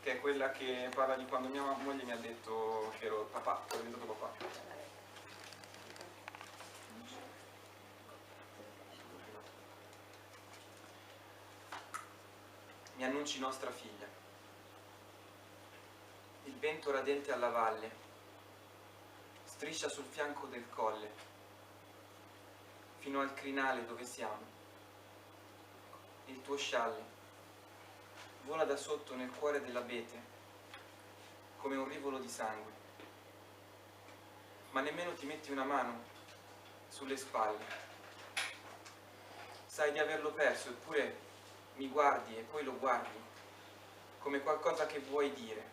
che è quella che parla di quando mia moglie mi ha detto che ero papà, che ero diventato papà. Mi annunci nostra figlia. Il vento radente alla valle striscia sul fianco del colle fino al crinale dove siamo. Il tuo scialle vola da sotto nel cuore dell'abete come un rivolo di sangue, ma nemmeno ti metti una mano sulle spalle. Sai di averlo perso, eppure mi guardi e poi lo guardi come qualcosa che vuoi dire,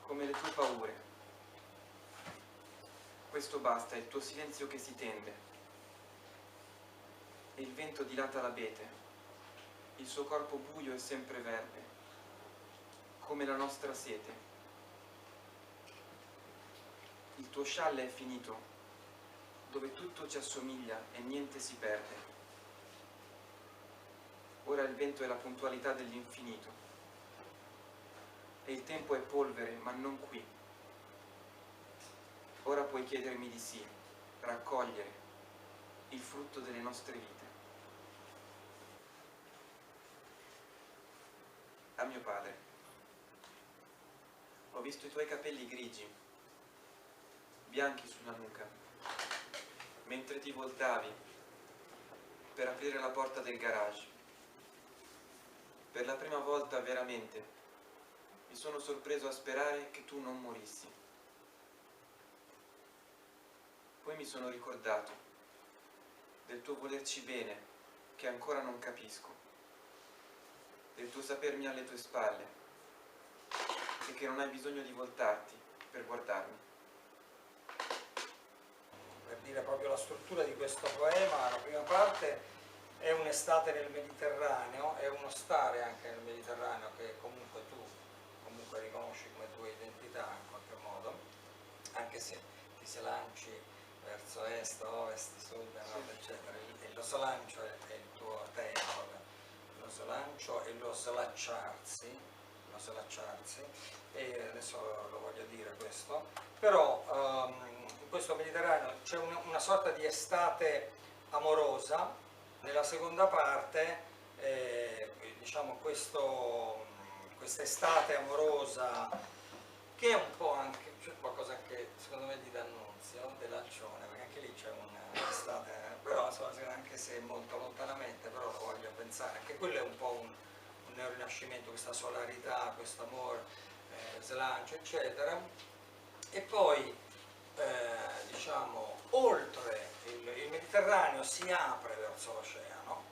come le tue paure. Questo basta, è il tuo silenzio che si tende e il vento dilata l'abete. Il suo corpo buio è sempre verde, come la nostra sete. Il tuo scialle è finito, dove tutto ci assomiglia e niente si perde. Ora il vento è la puntualità dell'infinito e il tempo è polvere, ma non qui. Ora puoi chiedermi di sì, raccogliere il frutto delle nostre vite. A mio padre. Ho visto i tuoi capelli grigi, bianchi sulla nuca, mentre ti voltavi per aprire la porta del garage. Per la prima volta veramente mi sono sorpreso a sperare che tu non morissi. Poi mi sono ricordato del tuo volerci bene che ancora non capisco, del tuo sapermi alle tue spalle e che non hai bisogno di voltarti per guardarmi. Per dire proprio la struttura di questo poema, la prima parte è un'estate nel Mediterraneo, è uno stare anche nel Mediterraneo che comunque tu riconosci come tua identità in qualche modo, anche se ti se lanci verso est, ovest, sud, nord, eccetera. Lo slancio è il tuo tema, lo slancio e lo slacciarsi, e adesso lo voglio dire questo, però in questo Mediterraneo c'è una sorta di estate amorosa. Nella seconda parte diciamo questa estate amorosa che è un po' anche, c'è qualcosa anche secondo me di D'Annunzio, dell'Alcione, perché anche lì c'è un'estate, però insomma, anche se molto lontanamente, però lo voglio pensare, anche quello è un po' un neorinascimento, questa solarità, questo amore, slancio, eccetera. E poi diciamo oltre il Mediterraneo si apre verso l'oceano,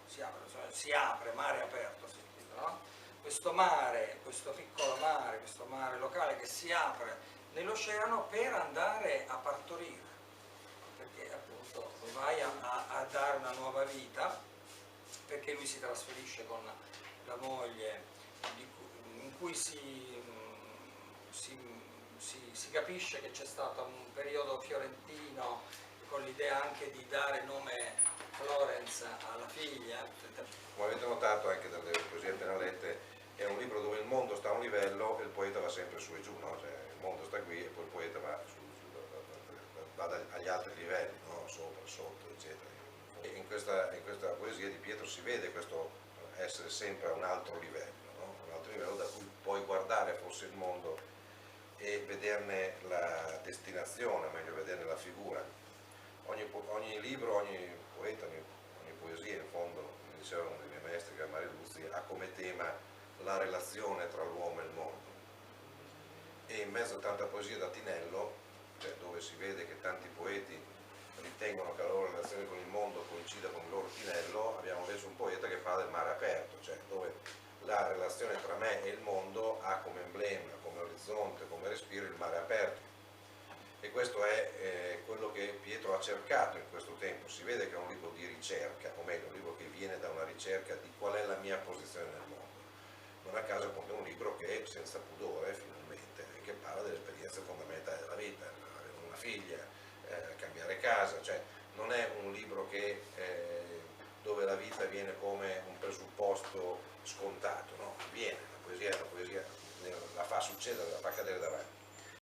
si apre, mare aperto si intitola, no? Questo mare, questo piccolo mare, questo mare locale che si apre nell'oceano per andare a partorire, perché appunto vai a dare una nuova vita, perché lui si trasferisce con la moglie in cui si capisce che c'è stato un periodo fiorentino con l'idea anche di dare nome Florence alla figlia. Come avete notato anche dalle poesie appena lette, è un libro dove il mondo sta a un livello e il poeta va sempre su e giù, no? Cioè, il mondo sta qui e poi il poeta va agli altri livelli, no? Sopra, sotto, eccetera. E in questa poesia di Pietro si vede questo essere sempre a un altro livello, no? Un altro livello da cui puoi guardare forse il mondo e vederne la destinazione, o meglio vederne la figura. Ogni libro, ogni poeta, ogni poesia in fondo, come diceva uno dei miei maestri, che è Mario Luzzi, ha come tema la relazione tra l'uomo e il mondo. E in mezzo a tanta poesia da Tinello, cioè dove si vede che tanti poeti ritengono che la loro relazione con il mondo coincida con il loro Tinello, abbiamo invece un poeta che parla del mare aperto, cioè dove la relazione tra me e il mondo ha come emblema, come orizzonte, come respiro il mare aperto. E questo è quello che Pietro ha cercato in questo tempo. Si vede che è un libro di ricerca, o meglio un libro che viene da una ricerca di qual è la mia posizione nel mondo. Non a caso appunto è un libro che è senza pudore finalmente, che parla delle esperienze fondamentali della vita, avere una figlia, cambiare casa, cioè non è un libro che dove la vita viene come un presupposto scontato, no? Viene, la poesia succeda, fa cadere davanti.